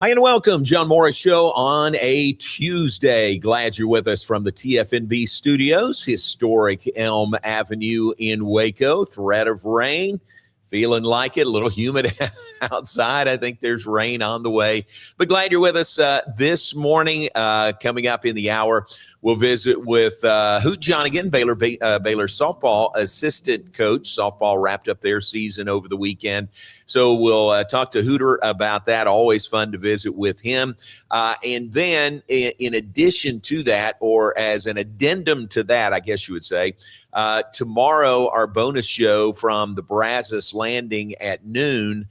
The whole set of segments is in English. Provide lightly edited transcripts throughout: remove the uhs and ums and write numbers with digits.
Hi and welcome, John Morris Show on a Tuesday. Glad you're with us from the TFNB studios, historic Elm Avenue in Waco. Threat of rain, feeling like it, a little humid outside. I think there's rain on the way, but glad you're with us this morning. Coming up in the hour, we'll visit with Hoot Johnigan, Baylor softball assistant coach. Softball wrapped up their season over the weekend. So we'll talk to Hooter about that. Always fun to visit with him. And then in addition to that, or as an addendum to that, I guess you would say, tomorrow, our bonus show from the Brazos Landing at noon,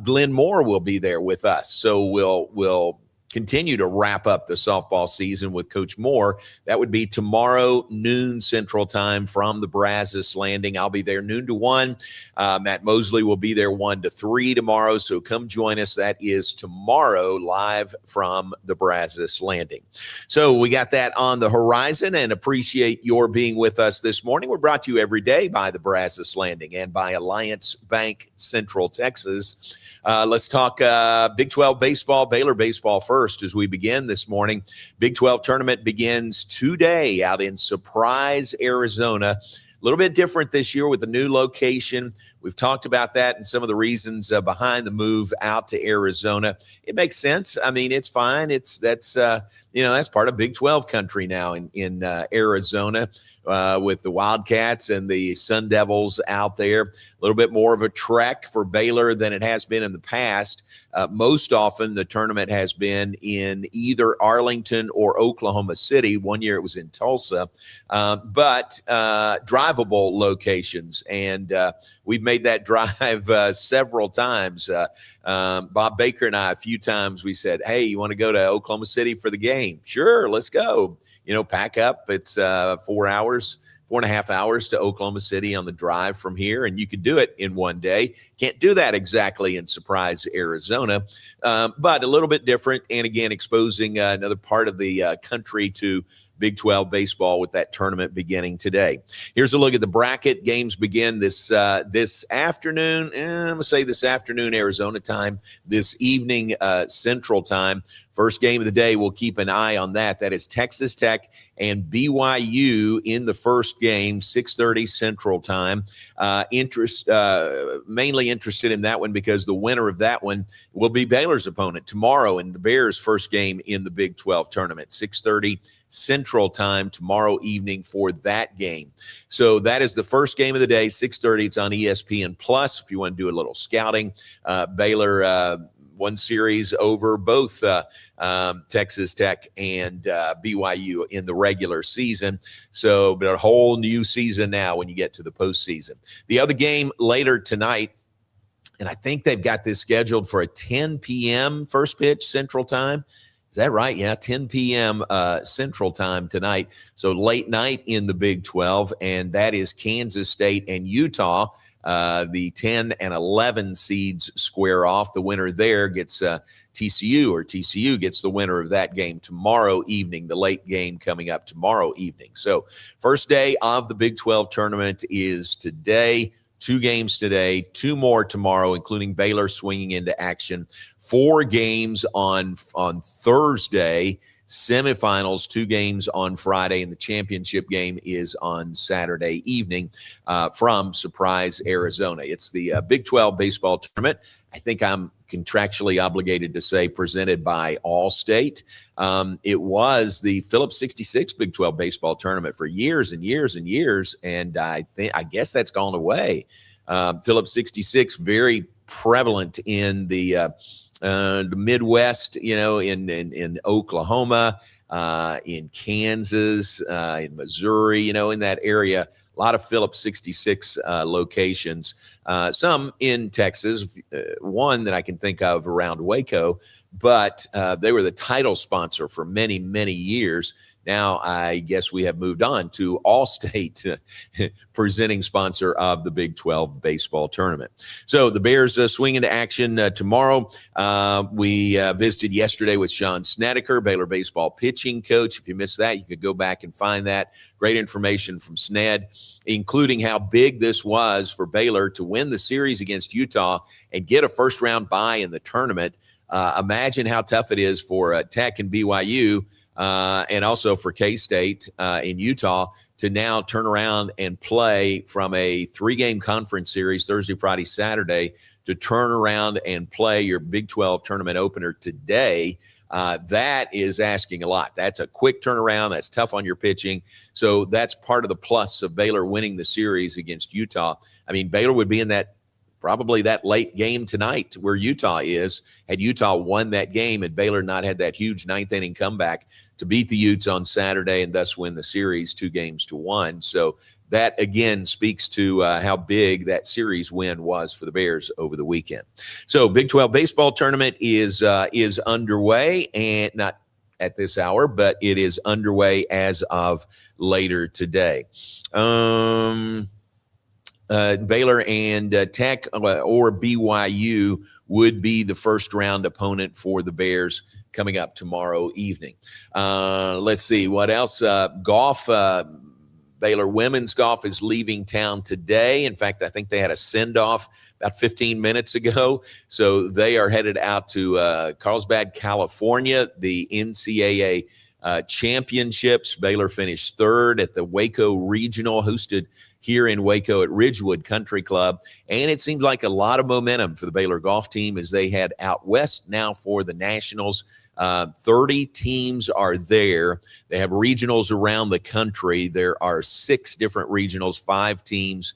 Glenn Moore will be there with us. So we'll continue to wrap up the softball season with Coach Moore. That would be tomorrow, noon Central Time from the Brazos Landing. I'll be there noon to 1. Matt Mosley will be there 1 to 3 tomorrow. So come join us. That is tomorrow, live from the Brazos Landing. So we got that on the horizon and appreciate your being with us this morning. We're brought to you every day by the Brazos Landing and by Alliance Bank Central Texas. Let's talk Big 12 baseball, Baylor baseball first as we begin this morning. Big 12 tournament begins today out in Surprise, Arizona. A little bit different this year with the new location. We've talked about that and some of the reasons behind the move out to Arizona. It makes sense. I mean, it's fine. That's part of Big 12 country now in Arizona. With the Wildcats and the Sun Devils out there. A little bit more of a trek for Baylor than it has been in the past. Most often, the tournament has been in either Arlington or Oklahoma City. One year it was in Tulsa, but drivable locations. And we've made that drive several times. Bob Baker and I, a few times, we said, hey, you want to go to Oklahoma City for the game? Sure, let's go. Pack up. It's 4.5 hours to Oklahoma City on the drive from here, and you could do it in one day. Can't do that exactly in Surprise, Arizona, but a little bit different, and again, exposing another part of the country to Big 12 baseball with that tournament beginning today. Here's a look at the bracket. Games begin this afternoon. I'm going to say this afternoon, Arizona time, this evening, Central time. First game of the day, we'll keep an eye on that. That is Texas Tech and BYU in the first game, 6:30 Central Time. Mainly interested in that one because the winner of that one will be Baylor's opponent tomorrow in the Bears' first game in the Big 12 tournament, 6:30 Central Time tomorrow evening for that game. So that is the first game of the day, 6:30. It's on ESPN Plus if you want to do a little scouting. Baylor one series over both Texas Tech and BYU in the regular season. So but a whole new season now when you get to the postseason. The other game later tonight, and I think they've got this scheduled for a 10 p.m. first pitch Central Time. Is that right? Yeah, 10 p.m. Central Time tonight. So late night in the Big 12, and that is Kansas State and Utah. The 10 and 11 seeds square off. The winner there gets TCU, or TCU gets the winner of that game tomorrow evening, the late game coming up tomorrow evening. So first day of the Big 12 tournament is today. 2 games today, 2 more tomorrow, including Baylor swinging into action. 4 games on Thursday, semifinals, 2 games on Friday, and the championship game is on Saturday evening from Surprise, Arizona. It's the Big 12 baseball tournament. I think I'm contractually obligated to say presented by Allstate. It was the Phillips 66 Big 12 baseball tournament for years and years and years, and I guess that's gone away. Phillips 66, very prevalent in the Midwest, in Oklahoma, in Kansas, in Missouri, in that area. A lot of Phillips 66 locations, some in Texas, one that I can think of around Waco, but they were the title sponsor for many, many years. Now, I guess we have moved on to Allstate, presenting sponsor of the Big 12 baseball tournament. So the Bears swing into action tomorrow. We visited yesterday with Sean Snedeker, Baylor baseball pitching coach. If you missed that, you could go back and find that. Great information from Sned, including how big this was for Baylor to win the series against Utah and get a first-round bye in the tournament. Imagine how tough it is for Tech and BYU, and also for K-State in Utah to now turn around and play from a 3-game conference series, Thursday, Friday, Saturday, to turn around and play your Big 12 tournament opener today. That is asking a lot. That's a quick turnaround. That's tough on your pitching. So that's part of the plus of Baylor winning the series against Utah. I mean, Baylor would be in that probably that late game tonight where Utah is. Had Utah won that game and Baylor not had that huge 9th-inning comeback to beat the Utes on Saturday and thus win the series 2-1. So that, again, speaks to how big that series win was for the Bears over the weekend. So Big 12 baseball tournament is underway, and not at this hour, but it is underway as of later today. Baylor and Tech or BYU would be the first-round opponent for the Bears coming up tomorrow evening. Let's see, what else? Golf, Baylor women's golf is leaving town today. In fact, I think they had a send-off about 15 minutes ago. So they are headed out to Carlsbad, California, the NCAA championships. Baylor finished 3rd at the Waco Regional, hosted here in Waco at Ridgewood Country Club. And it seems like a lot of momentum for the Baylor golf team as they head out west now for the Nationals. 30 teams are there. They have regionals around the country. There are 6 different regionals, 5 teams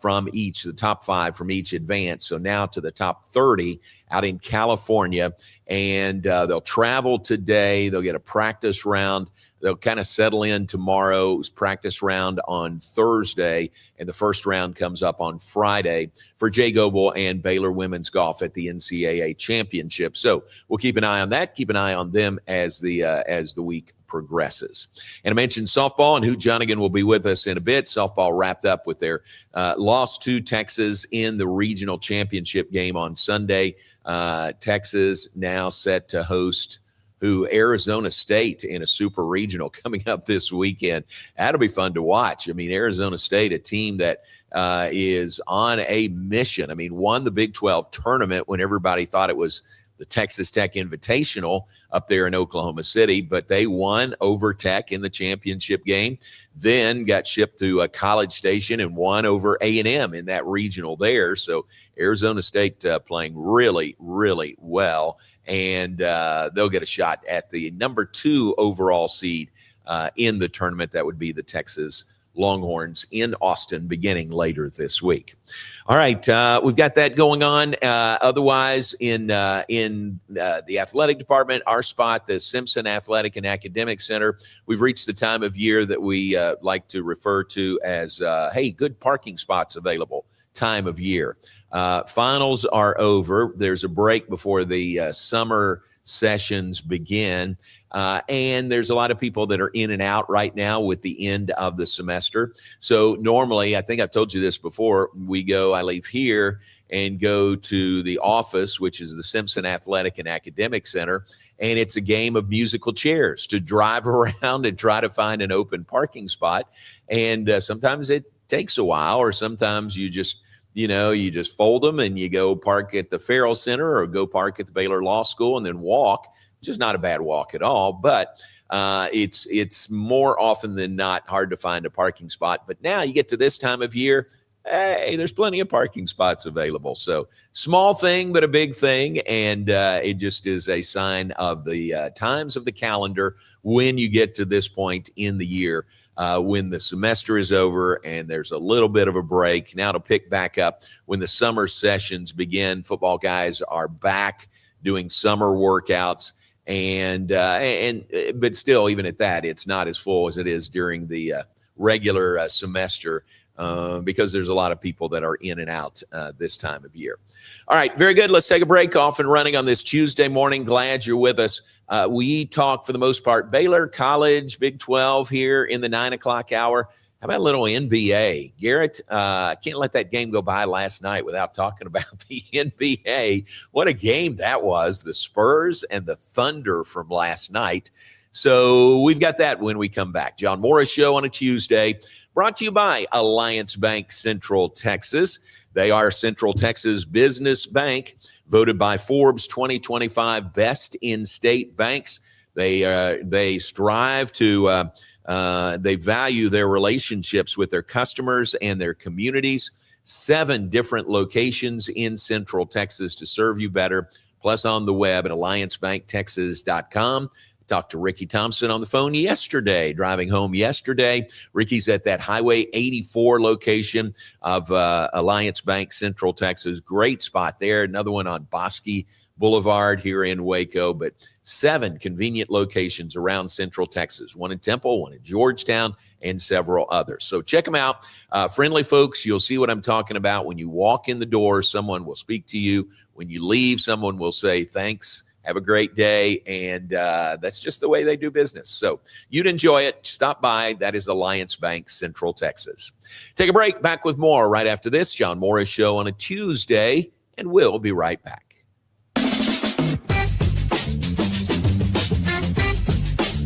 from each, the top 5 from each advance. So now to the top 30 out in California. And they'll travel today. They'll get a practice round. They'll kind of settle in tomorrow's practice round on Thursday, and the first round comes up on Friday for Jay Goebel and Baylor women's golf at the NCAA championship. So we'll keep an eye on that. Keep an eye on them as the week progresses. And I mentioned softball, and Johnigan will be with us in a bit. Softball wrapped up with their loss to Texas in the regional championship game on Sunday. Texas now set to host Arizona State in a super regional coming up this weekend. That'll be fun to watch. I mean, Arizona State, a team that is on a mission. I mean, won the Big 12 tournament when everybody thought it was the Texas Tech Invitational up there in Oklahoma City, but they won over Tech in the championship game, then got shipped to a College Station and won over A&M in that regional there. So Arizona State playing really, really well, and they'll get a shot at the number 2 overall seed in the tournament. That would be the Texas Longhorns in Austin beginning later this week. All right, we've got that going on. Otherwise, in the athletic department, our spot, the Simpson Athletic and Academic Center, we've reached the time of year that we like to refer to as, hey, good parking spots available time of year. Finals are over. There's a break before the summer sessions begin. And there's a lot of people that are in and out right now with the end of the semester. So normally, I think I've told you this before, I leave here and go to the office, which is the Simpson Athletic and Academic Center. And it's a game of musical chairs to drive around and try to find an open parking spot. And sometimes it takes a while, or sometimes you just fold them and you go park at the Farrell Center or go park at the Baylor Law School and then walk, which is not a bad walk at all, but it's more often than not hard to find a parking spot. But now you get to this time of year, hey, there's plenty of parking spots available. So small thing, but a big thing. And it just is a sign of the times of the calendar when you get to this point in the year. When the semester is over and there's a little bit of a break. Now to pick back up when the summer sessions begin. Football guys are back doing summer workouts, but still, even at that, it's not as full as it is during the regular semester. Because there's a lot of people that are in and out this time of year. All right, very good. Let's take a break. Off and running on this Tuesday morning. Glad you're with us We talk, for the most part, Baylor, college, Big 12 here in the 9 o'clock hour. How about a little NBA? Garrett, I can't let that game go by last night without talking about the NBA. What a game that was, the Spurs and the Thunder from last night. So we've got that when we come back. John Morris Show on a Tuesday, brought to you by Alliance Bank Central Texas. They are Central Texas Business Bank, voted by Forbes 2025 Best in-State Banks. They strive to they value their relationships with their customers and their communities. 7 different locations in Central Texas to serve you better, plus on the web at alliancebanktexas.com. Talked to Ricky Thompson on the phone yesterday, driving home yesterday. Ricky's at that Highway 84 location of Alliance Bank Central Texas. Great spot there. Another one on Bosque Boulevard here in Waco, but 7 convenient locations around Central Texas. One in Temple, one in Georgetown, and several others. So check them out. Friendly folks, you'll see what I'm talking about. When you walk in the door, someone will speak to you. When you leave, someone will say, thanks, have a great day, and that's just the way they do business. So you'd enjoy it. Stop by. That is Alliance Bank Central Texas. Take a break. Back with more right after this. John Morris Show on a Tuesday, and we'll be right back.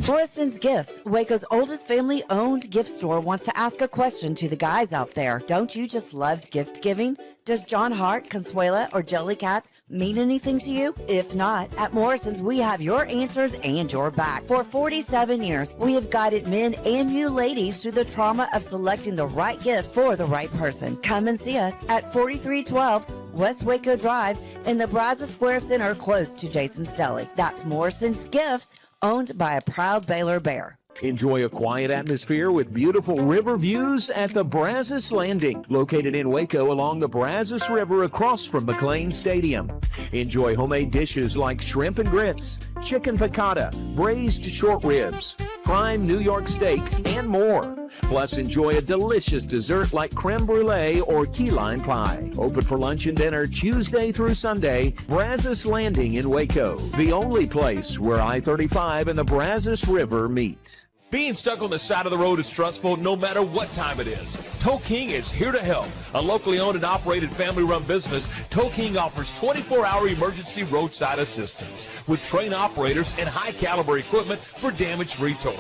Morrison's Gifts, Waco's oldest family-owned gift store, wants to ask a question to the guys out there. Don't you just love gift giving? Does John Hart, Consuela, or Jellycat mean anything to you? If not, at Morrison's, we have your answers and your back. For 47 years, we have guided men and you ladies through the trauma of selecting the right gift for the right person. Come and see us at 4312 West Waco Drive in the Brazos Square Center, close to Jason's Deli. That's Morrison's Gifts, owned by a proud Baylor Bear. Enjoy a quiet atmosphere with beautiful river views at the Brazos Landing, located in Waco along the Brazos River across from McLean Stadium. Enjoy homemade dishes like shrimp and grits, chicken piccata, braised short ribs, prime New York steaks, and more. Plus, enjoy a delicious dessert like creme brulee or key lime pie. Open for lunch and dinner Tuesday through Sunday. Brazos Landing in Waco, the only place where I-35 and the Brazos River meet. Being stuck on the side of the road is stressful no matter what time it is. Tow King is here to help. A locally owned and operated family-run business, Tow King offers 24-hour emergency roadside assistance with trained operators and high-caliber equipment for damage-free towing.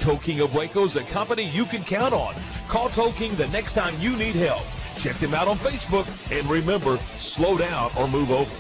Tow King of Waco is a company you can count on. Call Tow King the next time you need help. Check them out on Facebook, and remember, slow down or move over.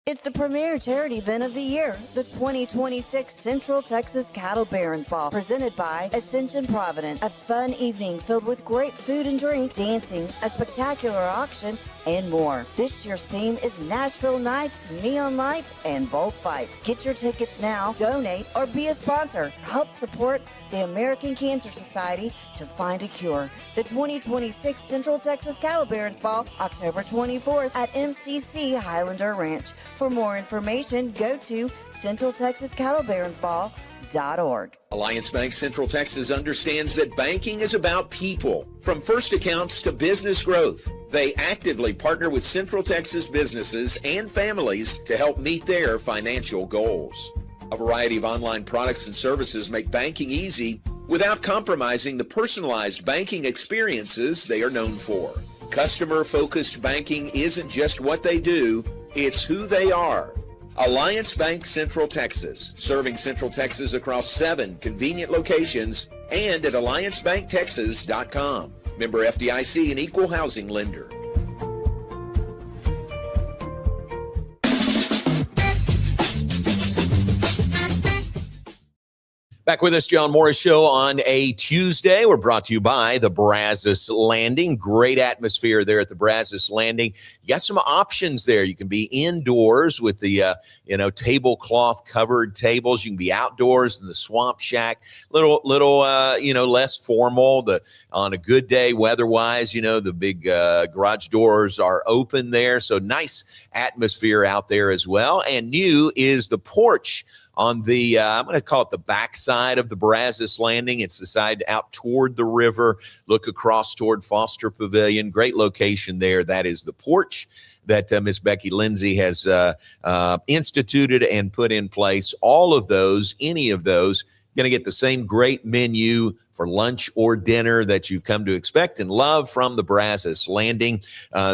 It's the premier charity event of the year, the 2026 Central Texas Cattle Barons Ball, presented by Ascension Providence. A fun evening filled with great food and drink, dancing, a spectacular auction, and more. This year's theme is Nashville Nights, Neon Lights, and Bullfights. Get your tickets now, donate, or be a sponsor. Help support the American Cancer Society to find a cure. The 2026 Central Texas Cattle Barons Ball, October 24th at MCC Highlander Ranch. For more information, go to centraltexascattlebaronsball.org. Alliance Bank Central Texas understands that banking is about people. From first accounts to business growth, they actively partner with Central Texas businesses and families to help meet their financial goals. A variety of online products and services make banking easy without compromising the personalized banking experiences they are known for. Customer-focused banking isn't just what they do, it's who they are. Alliance Bank Central Texas, serving Central Texas across 7 convenient locations and at alliancebanktexas.com. Member FDIC, an equal housing lender. Back with us, John Morris Show on a Tuesday. We're brought to you by the Brazos Landing. Great atmosphere there at the Brazos Landing. You got some options there. You can be indoors with the tablecloth covered tables. You can be outdoors in the Swamp Shack. Little less formal. On a good day, weather-wise, the big garage doors are open there. So nice atmosphere out there as well. And new is the porch on the, I'm going to call it the backside of the Brazos Landing. It's the side out toward the river, look across toward Foster Pavilion. Great location there. That is the porch that Miss Becky Lindsay has instituted and put in place. All of those, any of those, going to get the same great menu for lunch or dinner that you've come to expect and love from the Brazos Landing.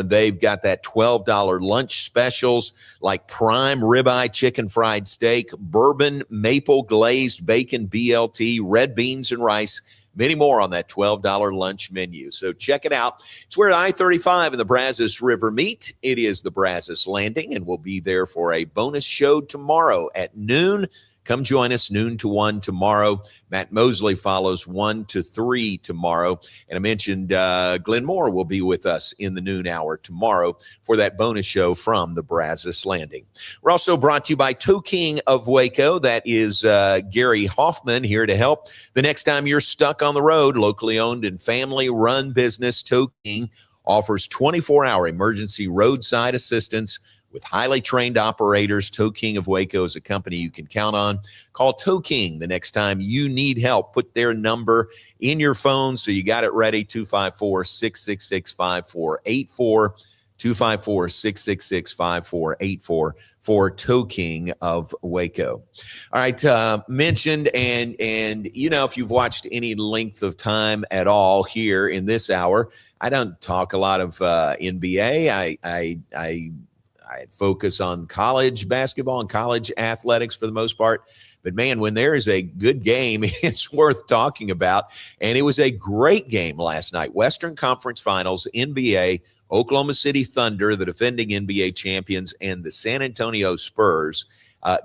They've got that $12 lunch specials like prime ribeye chicken fried steak, bourbon maple glazed bacon BLT, red beans and rice, many more on that $12 lunch menu. So check it out. It's where I-35 and the Brazos River meet. It is the Brazos Landing, and we'll be there for a bonus show tomorrow at noon. Come join us noon to 1 tomorrow. Matt Mosley follows 1 to 3 tomorrow. And I mentioned Glenn Moore will be with us in the noon hour tomorrow for that bonus show from the Brazos Landing. We're also brought to you by Toe King of Waco. That is Gary Hoffman here to help. The next time you're stuck on the road, locally owned and family-run business, Toe King offers 24-hour emergency roadside assistance with highly trained operators. Toe King of Waco is a company you can count on. Call Toe King the next time you need help. Put their number in your phone so you got it ready, 254-666-5484, 254-666-5484 for Toe King of Waco. All right, mentioned, and you know, if you've watched any length of time at all here in this hour, I don't talk a lot of NBA. I focus on college basketball and college athletics for the most part. But, man, when there is a good game, it's worth talking about. And it was a great game last night. Western Conference Finals, NBA, Oklahoma City Thunder, the defending NBA champions, and the San Antonio Spurs.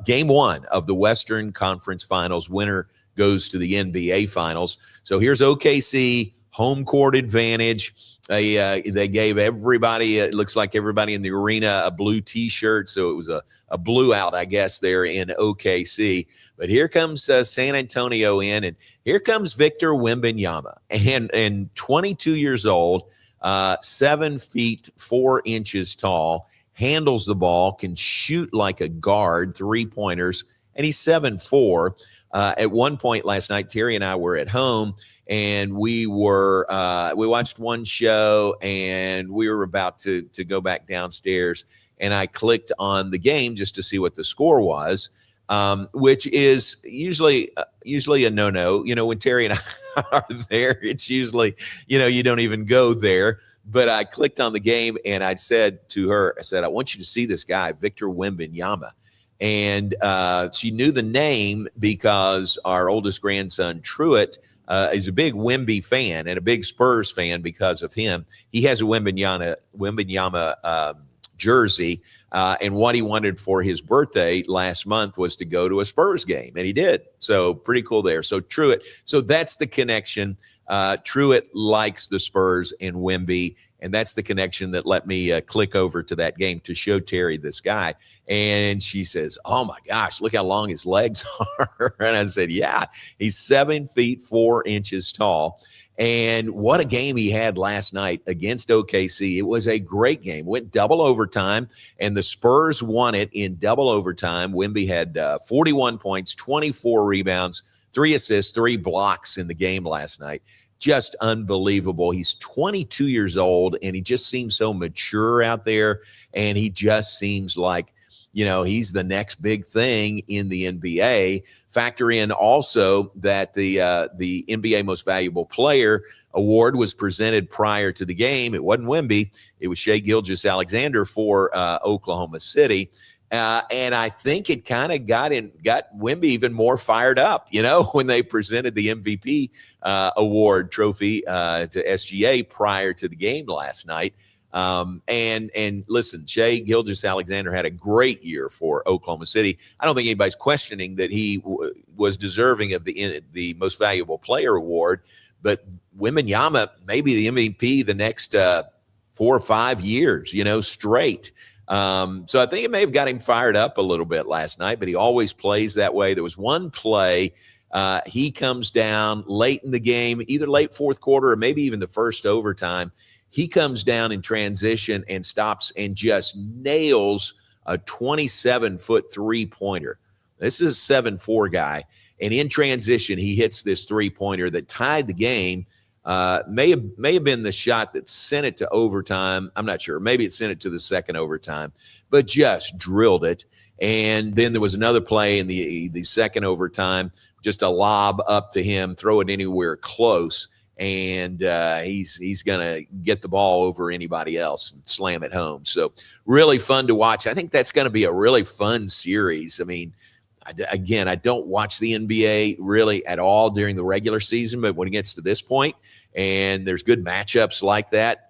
Game one of the Western Conference Finals. Winner goes to the NBA Finals. So here's OKC, home court advantage. They gave everybody, it looks like everybody in the arena, a blue T-shirt. So it was a blue out, I guess, there in OKC. But here comes San Antonio in, and here comes Victor Wembanyama. And 22 years old, 7 feet 4 inches tall, handles the ball, can shoot like a guard, 3-pointers, and he's 7'4". At one point last night, Terry and I were at home, and we watched one show, and we were about to go back downstairs, and I clicked on the game just to see what the score was, which is usually a no-no. You know, when Terry and I are there, it's usually, you know, you don't even go there. But I clicked on the game, and I said to her, I want you to see this guy, Victor Wembanyama. And she knew the name because our oldest grandson, Truett, is a big Wemby fan and a big Spurs fan because of him. He has a Wembanyama jersey, and what he wanted for his birthday last month was to go to a Spurs game, and he did. So pretty cool there. So Truett, so that's the connection. Truett likes the Spurs and Wemby, and that's the connection that let me click over to that game to show Terry this guy. And she says, oh, my gosh, look how long his legs are. And I said, yeah, he's 7 feet 4 inches tall. And what a game he had last night against OKC. It was a great game. Went double overtime, and the Spurs won it in double overtime. Wemby had 41 points, 24 rebounds, 3 assists, 3 blocks in the game last night. Just unbelievable. He's 22 years old, and he just seems so mature out there, and he just seems like, you know, he's the next big thing in the NBA. Factor in also that the NBA Most Valuable Player award was presented prior to the game. It wasn't Wemby. It was Shai Gilgeous-Alexander for Oklahoma City. And I think it kind of got Wemby even more fired up, you know, when they presented the MVP award trophy to SGA prior to the game last night. And listen, Shai Gilgeous-Alexander had a great year for Oklahoma City. I don't think anybody's questioning that he was deserving of the Most Valuable Player award, but Wembanyama maybe the MVP the next 4 or 5 years, you know, straight. So I think it may have got him fired up a little bit last night, but he always plays that way. There was one play, he comes down late in the game, either late fourth quarter or maybe even the first overtime. He comes down in transition and stops and just nails a 27-foot 3-pointer. This is a 7'4" guy. And in transition, he hits this three-pointer that tied the game. May have been the shot that sent it to overtime. I'm not sure. Maybe it sent it to the second overtime, but just drilled it. And then there was another play in the second overtime, just a lob up to him, throw it anywhere close, and he's going to get the ball over anybody else and slam it home. So really fun to watch. I think that's going to be a really fun series. I mean, I don't watch the NBA really at all during the regular season, but when it gets to this point and there's good matchups like that,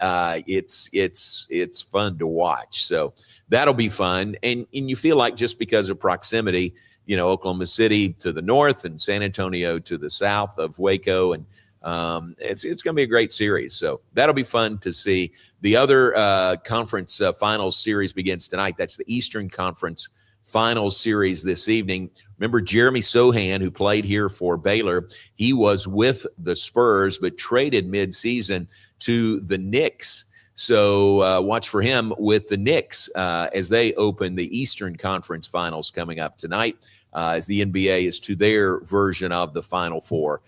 it's fun to watch. So that'll be fun. And you feel like just because of proximity, Oklahoma City to the north and San Antonio to the south of Waco, and it's going to be a great series. So that'll be fun to see. The other conference finals series begins tonight. That's the Eastern Conference Finals series this evening. Remember Jeremy Sohan, who played here for Baylor, he was with the Spurs but traded midseason to the Knicks. So watch for him with the Knicks as they open the Eastern Conference Finals coming up tonight, as the NBA is to their version of the Final Four,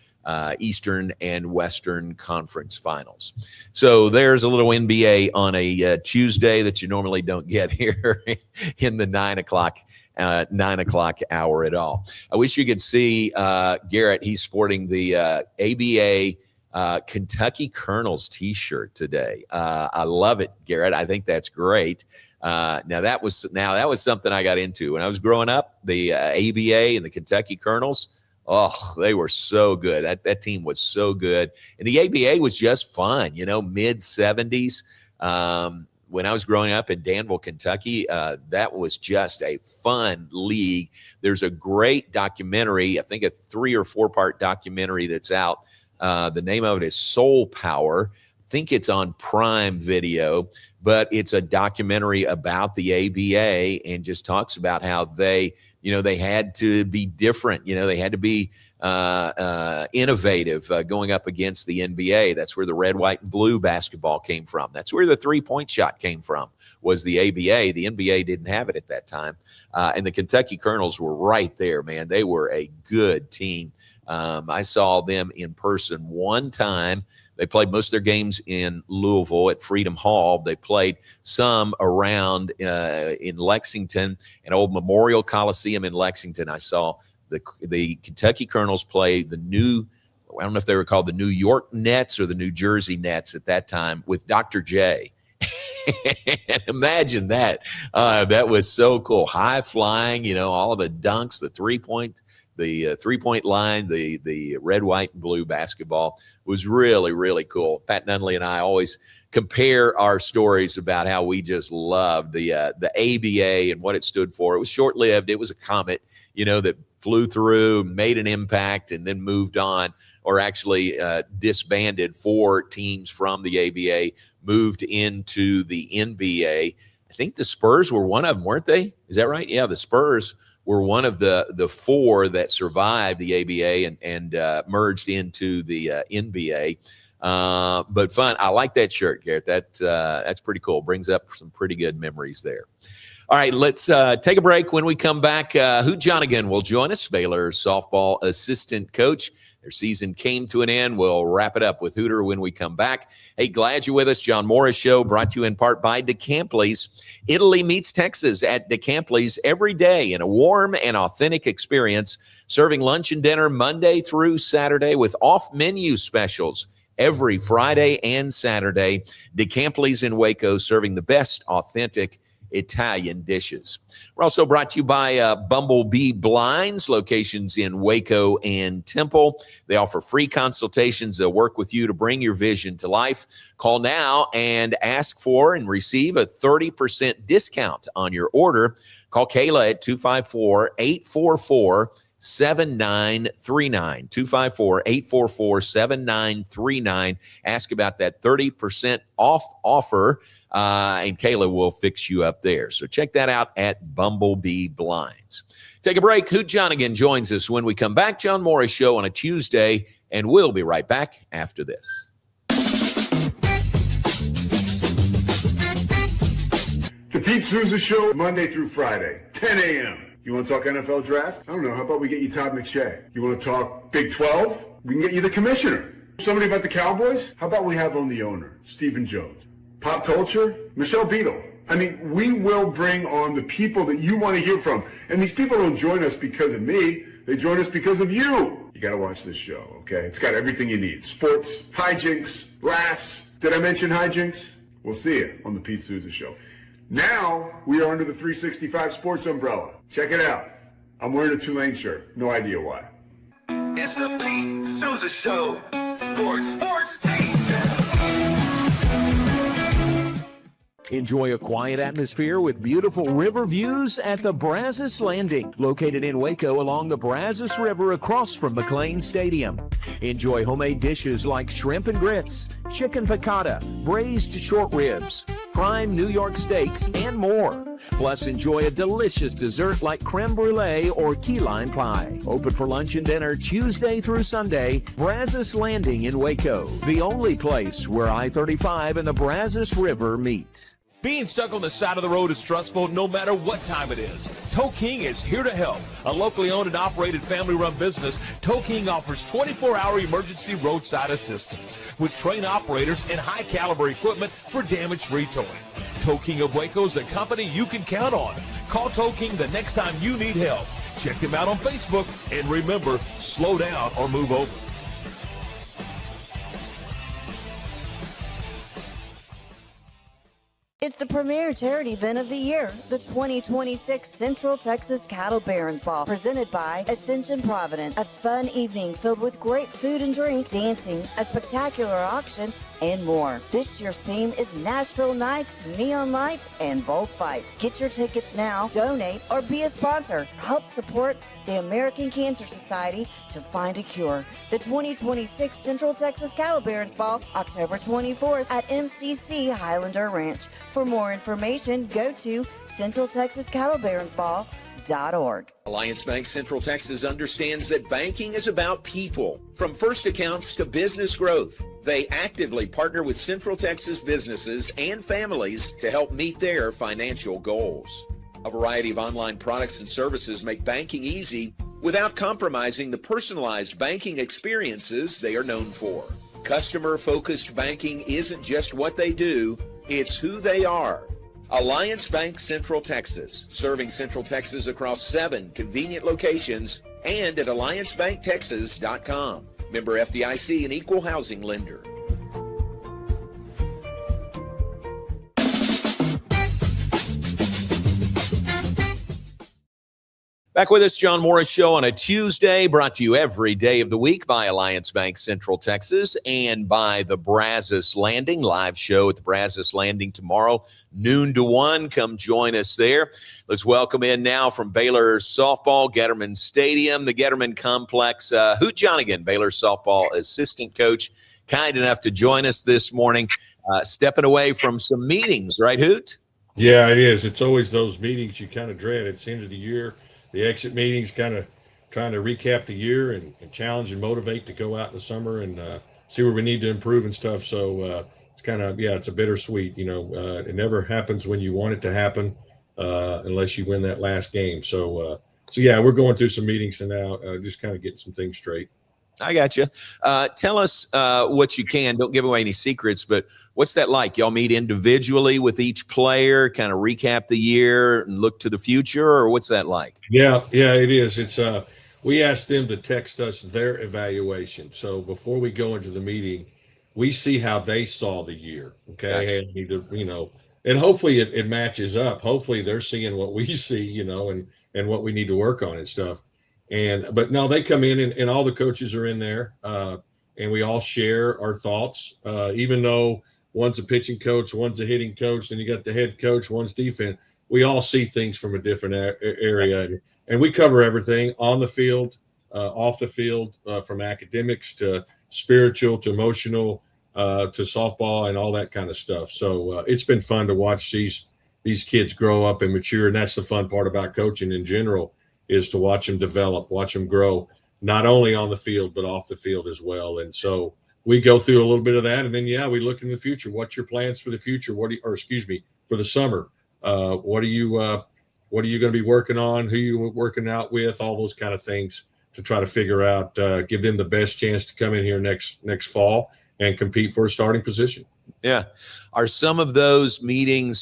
Eastern and Western Conference Finals. So there's a little NBA on a Tuesday that you normally don't get here in the 9 o'clock hour at all. I wish you could see Garrett. He's sporting the ABA Kentucky Colonels t-shirt today. I love it, Garrett. I think that's great. Now that was something I got into when I was growing up. The ABA and the Kentucky Colonels. Oh, they were so good. That team was so good. And the ABA was just fun, mid-70s. When I was growing up in Danville, Kentucky, that was just a fun league. There's a great documentary, I think a 3 or 4 part documentary that's out. The name of it is Soul Power. I think it's on Prime Video, but it's a documentary about the ABA and just talks about how they had to be different. They had to be innovative going up against the NBA. That's where the red, white, and blue basketball came from. That's where the three-point shot came from, was the ABA. The NBA didn't have it at that time. And the Kentucky Colonels were right there, man. They were a good team. I saw them in person one time. They played most of their games in Louisville at Freedom Hall. They played some around in Lexington, an old Memorial Coliseum in Lexington. I saw the Kentucky Colonels play the new, I don't know if they were called the New York Nets or the New Jersey Nets at that time, with Dr. J. And imagine that. That was so cool. High flying, all the dunks, the three-point line, the red, white, and blue basketball was really, really cool. Pat Nunley and I always compare our stories about how we just loved the ABA and what it stood for. It was short-lived. It was a comet, that flew through, made an impact, and then moved on, or actually disbanded. 4 teams from the ABA moved into the NBA. I think the Spurs were one of them, weren't they? Is that right? Yeah, the Spurs were one of the 4 that survived the ABA and merged into the NBA. But fun. I like that shirt, Garrett. That's pretty cool. Brings up some pretty good memories there. All right, let's take a break. When we come back, Hoot Johnigan will join us, Baylor softball assistant coach. Their season came to an end. We'll wrap it up with Hooter when we come back. Hey, glad you're with us. John Morris Show brought to you in part by DeCampley's. Italy meets Texas at DeCampley's every day in a warm and authentic experience, serving lunch and dinner Monday through Saturday with off-menu specials every Friday and Saturday. DeCampley's in Waco, serving the best authentic Italian dishes. We're also brought to you by Bumblebee Blinds, locations in Waco and Temple. They offer free consultations. They'll work with you to bring your vision to life. Call now and ask for and receive a 30% discount on your order. Call Kayla at 254-844-7939, 254-844-7939. Ask about that 30% off offer, and Kayla will fix you up there. So check that out at Bumblebee Blinds. Take a break. Hoot Johnigan joins us when we come back. John Morris Show on a Tuesday, and we'll be right back after this. The Pete Souza Show, Monday through Friday, 10 a.m. You want to talk NFL draft? I don't know. How about we get you Todd McShay? You want to talk Big 12? We can get you the commissioner. Somebody about the Cowboys? How about we have on the owner, Stephen Jones? Pop culture? Michelle Beadle. I mean, we will bring on the people that you want to hear from. And these people don't join us because of me. They join us because of you. You got to watch this show, okay? It's got everything you need. Sports, hijinks, laughs. Did I mention hijinks? We'll see you on the Pete Souza Show. Now, we are under the 365 Sports umbrella. Check it out. I'm wearing a Tulane shirt. No idea why. It's the Pete Souza Show. Sports, Pete. Enjoy a quiet atmosphere with beautiful river views at the Brazos Landing, located in Waco along the Brazos River across from McLean Stadium. Enjoy homemade dishes like shrimp and grits, chicken piccata, braised short ribs, prime New York steaks, and more. Plus, enjoy a delicious dessert like creme brulee or key lime pie. Open for lunch and dinner Tuesday through Sunday. Brazos Landing in Waco, the only place where I-35 and the Brazos River meet. Being stuck on the side of the road is stressful no matter what time it is. Tow King is here to help. A locally owned and operated family-run business, Tow King offers 24-hour emergency roadside assistance with trained operators and high-caliber equipment for damage-free towing. Tow King of Waco is a company you can count on. Call Tow King the next time you need help. Check them out on Facebook, and remember, slow down or move over. It's the premier charity event of the year, the 2026 Central Texas Cattle Barons Ball, presented by Ascension Provident. A fun evening filled with great food and drink, dancing, a spectacular auction, and more. This year's theme is Nashville Nights, Neon Lights, and Bullfights. Get your tickets now, donate, or be a sponsor. Help support the American Cancer Society to find a cure. The 2026 Central Texas Cattle Barons Ball, October 24th at MCC Highlander Ranch. For more information, go to CentralTexasCattleBaronsBall.org. Alliance Bank Central Texas understands that banking is about people. From first accounts to business growth, they actively partner with Central Texas businesses and families to help meet their financial goals. A variety of online products and services make banking easy without compromising the personalized banking experiences they are known for. Customer-focused banking isn't just what they do, it's who they are. Alliance Bank Central Texas, serving Central Texas across 7 convenient locations and at alliancebanktexas.com. Member FDIC, an equal housing lender. Back with us, John Morris Show on a Tuesday, brought to you every day of the week by Alliance Bank Central Texas and by the Brazos Landing. Live show at the Brazos Landing tomorrow, noon to 1. Come join us there. Let's welcome in now from Baylor softball, Getterman Stadium, the Getterman Complex, Hoot Johnigan, Baylor softball assistant coach, kind enough to join us this morning, stepping away from some meetings, right, Hoot? Yeah, it is. It's always those meetings you kind of dread. It's the end of the year. The exit meetings, kind of trying to recap the year and challenge and motivate to go out in the summer and see where we need to improve and stuff. So it's kind of, it's a bittersweet. It never happens when you want it to happen unless you win that last game. So we're going through some meetings and now just kind of getting some things straight. I got you. Tell us what you can. Don't give away any secrets, but what's that like? Y'all meet individually with each player, kind of recap the year and look to the future, or what's that like? Yeah, it is. It's we ask them to text us their evaluation. So before we go into the meeting, we see how they saw the year. Okay. Gotcha. And hopefully it matches up. Hopefully they're seeing what we see, and what we need to work on and stuff. But no, they come in and all the coaches are in there, and we all share our thoughts. Even though one's a pitching coach, one's a hitting coach, and you got the head coach, one's defense. We all see things from a different area, and we cover everything on the field, off the field, from academics to spiritual to emotional to softball and all that kind of stuff. So it's been fun to watch these kids grow up and mature, and that's the fun part about coaching in general. Is to watch them develop, watch them grow, not only on the field, but off the field as well. And so we go through a little bit of that. And then, we look in the future. What's your plans for the future? For the summer? What are you what are you going to be working on, who you working out with, all those kind of things to try to figure out, give them the best chance to come in here next fall and compete for a starting position. Yeah. Are some of those meetings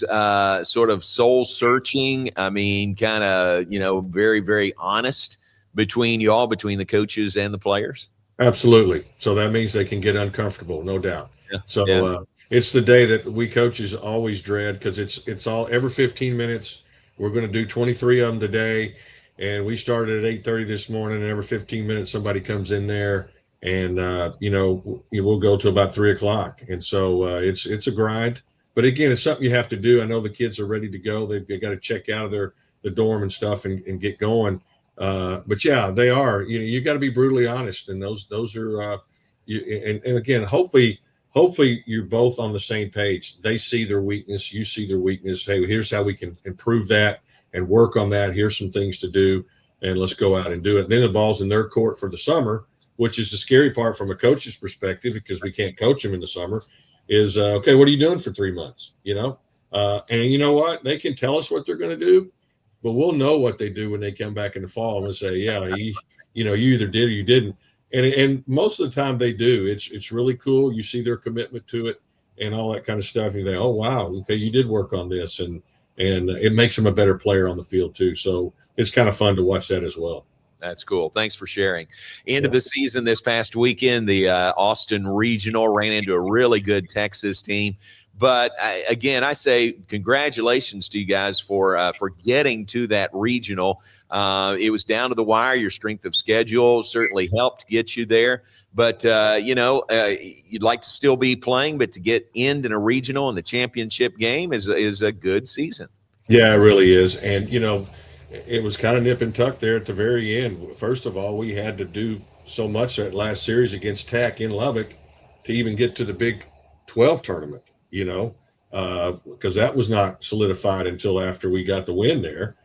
sort of soul searching? I mean, kind of, very, very honest between you all, between the coaches and the players? Absolutely. So that means they can get uncomfortable, no doubt. Yeah. So Yeah. It's the day that we coaches always dread, because it's all every 15 minutes. We're going to do 23 of them today, and we started at 8:30 this morning. And every 15 minutes, somebody comes in there, and we'll go to about 3 o'clock. And so it's a grind, but again, it's something you have to do. I know the kids are ready to go. They've got to check out of the dorm and stuff and get going. But yeah, they are. You got to be brutally honest, and those are. And again, hopefully you're both on the same page. They see their weakness, you see their weakness. Hey, here's how we can improve that and work on that. Here's some things to do, and let's go out and do it. Then the ball's in their court for the summer, which is the scary part from a coach's perspective, because we can't coach them in the summer. Is okay, what are you doing for 3 months? And you know what? They can tell us what they're going to do, but we'll know what they do when they come back in the fall and say, yeah, you either did or you didn't. And most of the time they do. It's really cool. You see their commitment to it and all that kind of stuff. You think, oh, wow, okay, you did work on this. And it makes them a better player on the field too. So it's kind of fun to watch that as well. That's cool. Thanks for sharing. End of the season this past weekend, the Austin Regional ran into a really good Texas team. But again, I say congratulations to you guys for getting to that regional. It was down to the wire. Your strength of schedule certainly helped get you there. But, you'd like to still be playing, but to get in a regional in the championship game is a good season. Yeah, it really is. And, it was kind of nip and tuck there at the very end. First of all, we had to do so much that last series against Tech in Lubbock to even get to the Big 12 tournament, because that was not solidified until after we got the win there.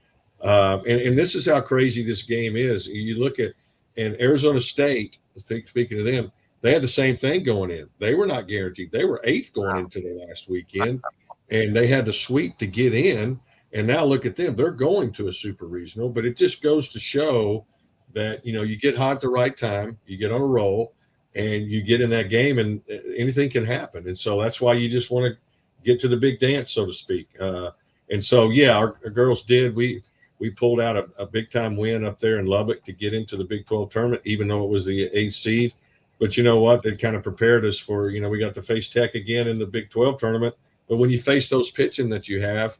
And this is how crazy this game is. You look at, and Arizona State, speaking of them, they had the same thing going in. They were not guaranteed. They were 8th going into the last weekend, and they had to sweep to get in. And now look at them. They're going to a super regional, but it just goes to show that, you get hot at the right time, you get on a roll, and you get in that game, and anything can happen. And so that's why you just want to get to the big dance, so to speak. And so, yeah, our girls did. We pulled out a big-time win up there in Lubbock to get into the Big 12 tournament, even though it was the 8th seed. But you know what? They kind of prepared us for, we got to face Tech again in the Big 12 tournament. But when you face those pitching that you have,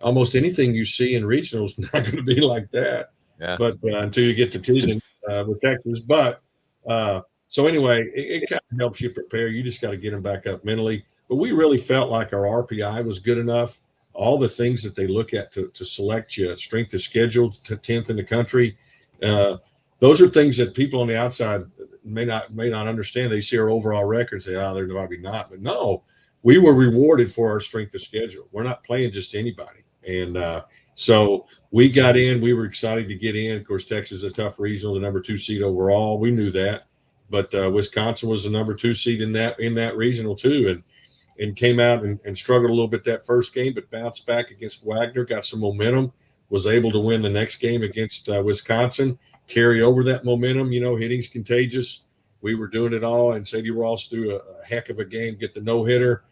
almost anything you see in regionals is not going to be like that. Yeah. But until you get to teasing with Texas. But so anyway, it kind of helps you prepare. You just got to get them back up mentally. But we really felt like our RPI was good enough. All the things that they look at to select you, strength of schedule to 10th in the country. Those are things that people on the outside may not understand. They see our overall record, say, they're probably not. But no, we were rewarded for our strength of schedule. We're not playing just anybody. And so we got in. We were excited to get in. Of course, Texas is a tough regional, the number 2 seed overall. We knew that. But Wisconsin was the number 2 seed in that regional too, and came out and struggled a little bit that first game, but bounced back against Wagner, got some momentum, was able to win the next game against Wisconsin, carry over that momentum. Hitting's contagious. We were doing it all, and Sadie Ross threw a heck of a game, get the no-hitter,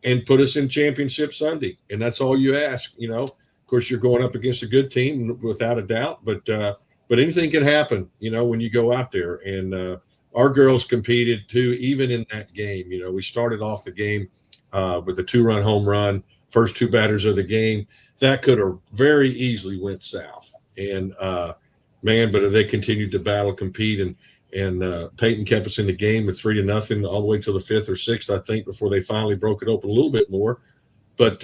and put us in championship Sunday. And that's all you ask. Of course, you're going up against a good team without a doubt, but anything can happen, when you go out there. And our girls competed too, even in that game. We started off the game with a 2-run home run, first 2 batters of the game. That could have very easily went south. And but they continued to battle, compete, and Peyton kept us in the game with 3-0 all the way till the 5th or 6th, I think, before they finally broke it open a little bit more. But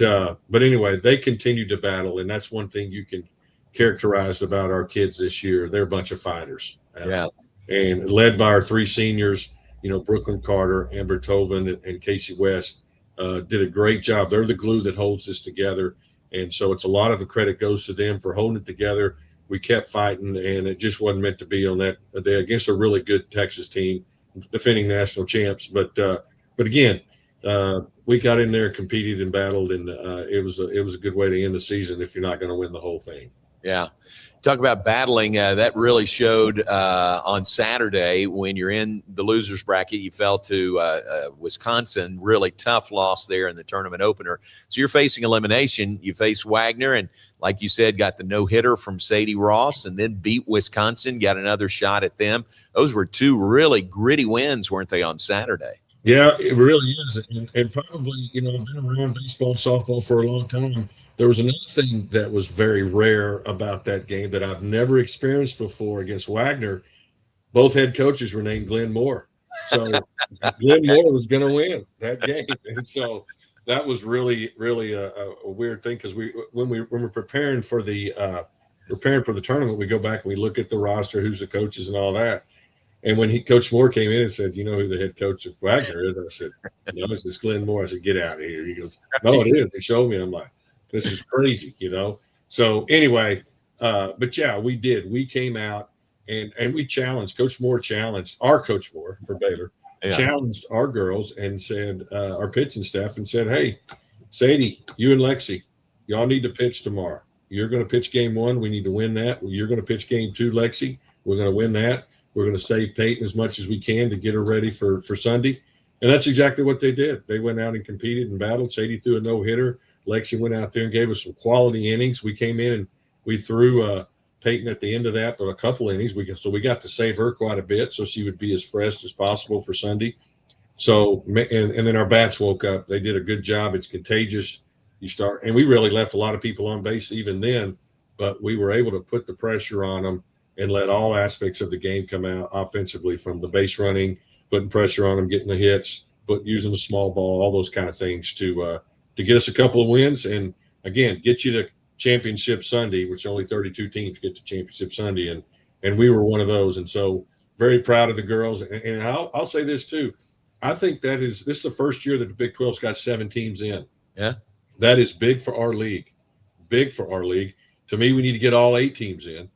anyway, they continued to battle, and that's one thing you can characterize about our kids this year. They're a bunch of fighters. And led by our 3 seniors, Brooklyn Carter, Amber Toven, and Casey West, did a great job. They're the glue that holds this together. And so it's a lot of the credit goes to them for holding it together. We kept fighting, and it just wasn't meant to be on that day against a really good Texas team, defending national champs. But again, we got in there, competed and battled, and it was a good way to end the season if you're not going to win the whole thing. Yeah. Talk about battling. That really showed on Saturday when you're in the losers bracket. You fell to Wisconsin. Really tough loss there in the tournament opener. So you're facing elimination. You face Wagner, and like you said, got the no-hitter from Sadie Ross, and then beat Wisconsin, got another shot at them. Those were two really gritty wins, weren't they, on Saturday? Yeah, it really is. And probably, I've been around baseball and softball for a long time. There was another thing that was very rare about that game that I've never experienced before against Wagner. Both head coaches were named Glenn Moore. So Glenn Moore was going to win that game. And so that was really, really a weird thing, because when we're preparing for the tournament, we go back and we look at the roster, who's the coaches and all that. And when Coach Moore came in and said, "You know who the head coach of Wagner is?" I said, "No, it's this Glenn Moore." I said, "Get out of here." He goes, "No, it is." He showed me. I'm like, "This is crazy," So anyway, but yeah, we did. We came out and we challenged. Coach Moore challenged our Coach Moore for Baylor, challenged our girls and said, our pitching staff, and said, "Hey, Sadie, you and Lexi, y'all need to pitch tomorrow. You're going to pitch game 1. We need to win that. You're going to pitch game 2, Lexi. We're going to win that. We're going to save Peyton as much as we can to get her ready for Sunday." And that's exactly what they did. They went out and competed and battled. Sadie threw a no-hitter. Lexi went out there and gave us some quality innings. We came in and we threw Peyton at the end of that, but a couple innings. So we got to save her quite a bit so she would be as fresh as possible for Sunday. So, and then our bats woke up. They did a good job. It's contagious. And we really left a lot of people on base even then, but we were able to put the pressure on them and let all aspects of the game come out offensively, from the base running, putting pressure on them, getting the hits, using the small ball, all those kind of things to get us a couple of wins. And again, get you to championship Sunday, which only 32 teams get to championship Sunday. And we were one of those. And so very proud of the girls. And I'll say this too. I think this is the first year that the Big 12's got 7 teams in. Yeah. That is big for our league. Big for our league. To me, we need to get all 8 teams in.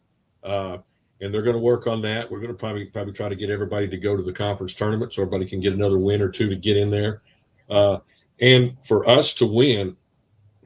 And they're going to work on that. We're going to probably try to get everybody to go to the conference tournament so everybody can get another win or 2 to get in there. And for us to win,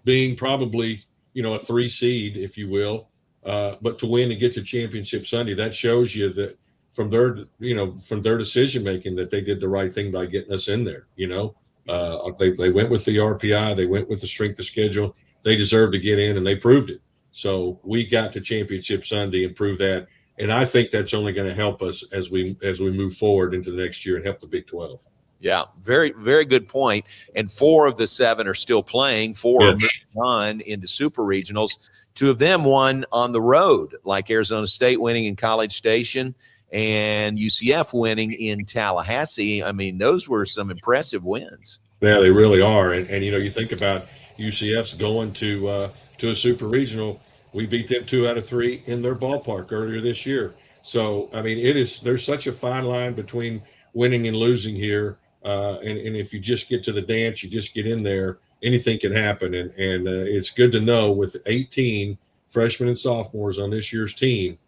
being probably, a 3 seed, if you will, but to win and get to championship Sunday, that shows you that from their decision making that they did the right thing by getting us in there. They went with the RPI, they went with the strength of schedule. They deserved to get in, and they proved it. So we got to championship Sunday and proved that. And I think that's only going to help us as we move forward into the next year and help the Big 12. Yeah, very, very good point. And 4 of the 7 are still playing. 4 are moving on into super regionals. 2 of them won on the road, like Arizona State winning in College Station and UCF winning in Tallahassee. I mean, those were some impressive wins. Yeah, they really are. And you think about UCF's going to a super regional. We beat them 2 out of 3 in their ballpark earlier this year. So, I mean, there's such a fine line between winning and losing here. And if you just get to the dance, you just get in there, anything can happen. And it's good to know with 18 freshmen and sophomores on this year's team,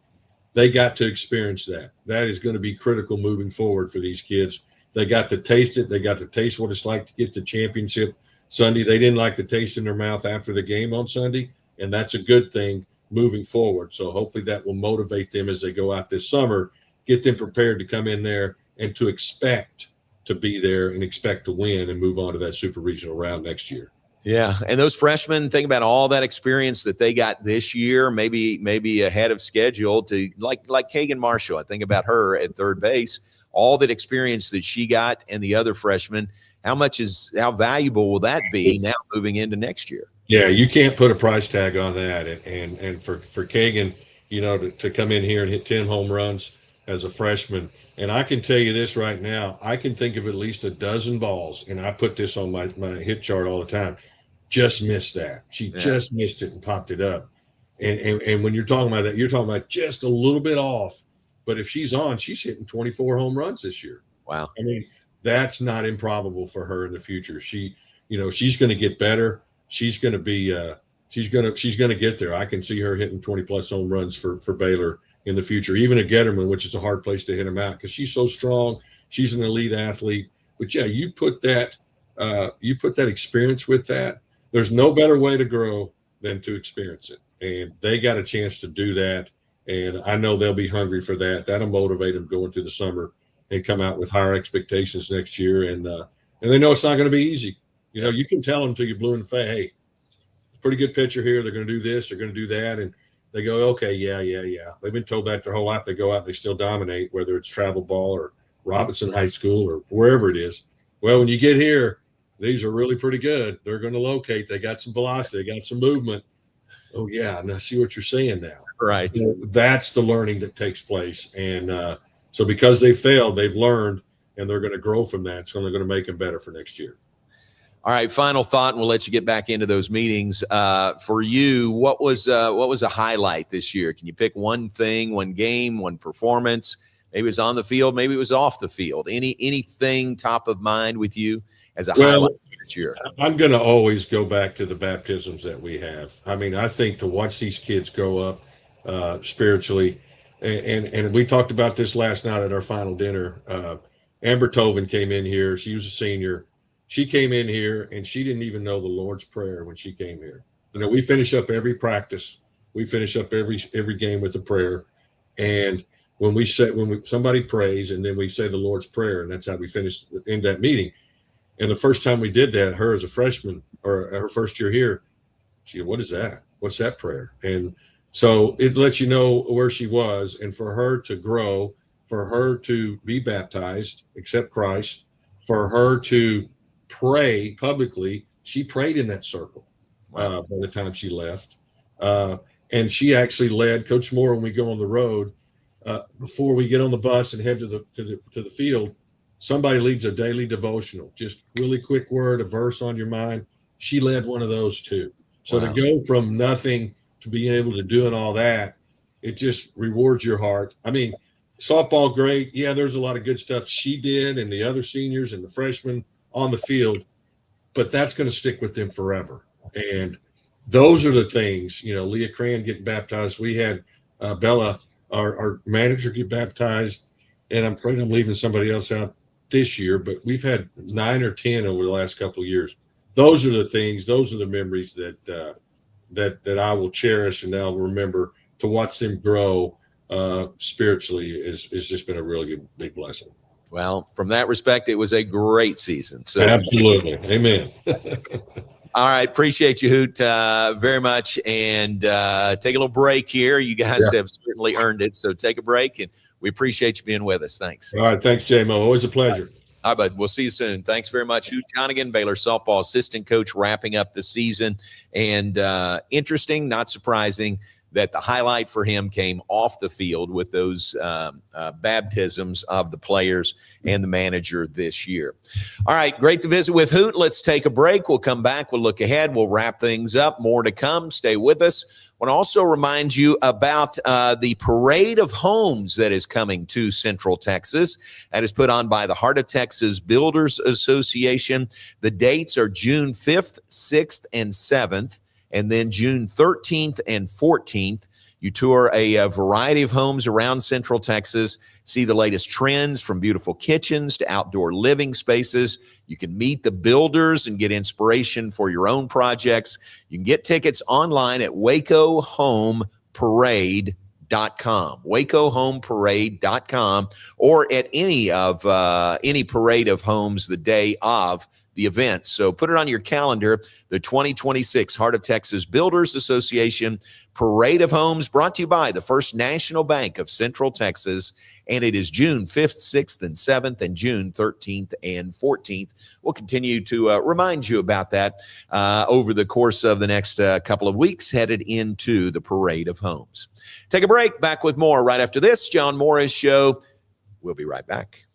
they got to experience that. That is going to be critical moving forward for these kids. They got to taste it. They got to taste what it's like to get to championship Sunday. They didn't like the taste in their mouth after the game on Sunday. And that's a good thing moving forward. So hopefully that will motivate them as they go out this summer, get them prepared to come in there and to expect to be there and expect to win and move on to that super regional round next year. Yeah, and those freshmen, think about all that experience that they got this year, maybe ahead of schedule to like Kagan Marshall. I think about her at third base, all that experience that she got and the other freshmen. How valuable will that be now moving into next year? Yeah, you can't put a price tag on that. And for Kagan, to come in here and hit 10 home runs as a freshman. And I can tell you this right now, I can think of at least a dozen balls, and I put this on my hit chart all the time, just missed that. She just missed it and popped it up. And when you're talking about that, you're talking about just a little bit off. But if she's on, she's hitting 24 home runs this year. Wow. I mean, that's not improbable for her in the future. She's going to get better. She's going to be she's going to get there. I can see her hitting 20 plus home runs for Baylor in the future, even at Getterman, which is a hard place to hit them out because she's so strong. She's an elite athlete. But yeah, you put that you put that experience with that, there's no better way to grow than to experience it. And they got a chance to do that. And I know they'll be hungry for that. That'll motivate them going through the summer and come out with higher expectations next year. And they know it's not going to be easy. You know, you can tell them till you're blue in the face, hey, pretty good pitcher here. They're going to do this. They're going to do that. And they go, okay, yeah. They've been told that their whole life. They go out and they still dominate, whether it's travel ball or Robinson High School or wherever it is. Well, when you get here, these are really pretty good. They're going to locate. They got some velocity. They got some movement. Oh, yeah. And I see what you're saying now. Right. So that's the learning that takes place. And so because they failed, they've learned, and they're going to grow from that. It's only going to make them better for next year. All right, final thought, and we'll let you get back into those meetings. For you, what was a highlight this year? Can you pick one thing, one game, one performance? Maybe it was on the field, maybe it was off the field. Anything top of mind with you as a highlight this year? I'm going to always go back to the baptisms that we have. I mean, I think to watch these kids grow up spiritually, and we talked about this last night at our final dinner. Amber Tovin came in here. She was a senior. She came in here and she didn't even know the Lord's Prayer when she came here. You know, we finish up every practice. We finish up every game with a prayer. And when somebody prays and then we say the Lord's Prayer, and that's how we finish in that meeting. And the first time we did that, her as a freshman or her first year here, she said, what is that? What's that prayer? And so it lets you know where she was, and for her to grow, for her to be baptized, accept Christ, for her to pray publicly. She prayed in that circle by the time she left. And she actually led Coach Moore when we go on the road, before we get on the bus and head to the field, somebody leads a daily devotional, just really quick word, a verse on your mind. She led one of those too. So to go from nothing to being able to doing all that, it just rewards your heart. I mean, softball, great. Yeah, there's a lot of good stuff she did and the other seniors and the freshmen on the field, but that's going to stick with them forever. And those are the things, you know, Leah Cran getting baptized. We had Bella, our manager, get baptized, and I'm afraid I'm leaving somebody else out this year, but we've had 9 or 10 over the last couple of years. Those are the things, those are the memories that I will cherish and I'll remember. To watch them grow spiritually is just been a really good, big blessing. Well, from that respect, it was a great season. So absolutely. Amen. All right. Appreciate you, Hoot, very much. And take a little break here. You guys have certainly earned it. So take a break, and we appreciate you being with us. Thanks. All right. Thanks, J-Mo. Always a pleasure. All right, bud. We'll see you soon. Thanks very much. Hoot Johnigan, Baylor softball assistant coach, wrapping up the season. And interesting, not surprising, that the highlight for him came off the field with those baptisms of the players and the manager this year. All right, great to visit with Hoot. Let's take a break. We'll come back. We'll look ahead. We'll wrap things up. More to come. Stay with us. I want to also remind you about the Parade of Homes that is coming to Central Texas. That is put on by the Heart of Texas Builders Association. The dates are June 5th, 6th, and 7th. And then June 13th and 14th, you tour a variety of homes around Central Texas, see the latest trends from beautiful kitchens to outdoor living spaces. You can meet the builders and get inspiration for your own projects. You can get tickets online at WacoHomeParade.com, WacoHomeParade.com, or at any parade of homes the day of the event. So put it on your calendar, the 2026 Heart of Texas Builders Association Parade of Homes, brought to you by the First National Bank of Central Texas. And it is June 5th, 6th, and 7th, and June 13th and 14th. We'll continue to remind you about that over the course of the next couple of weeks, headed into the Parade of Homes. Take a break. Back with more right after this John Morris Show. We'll be right back.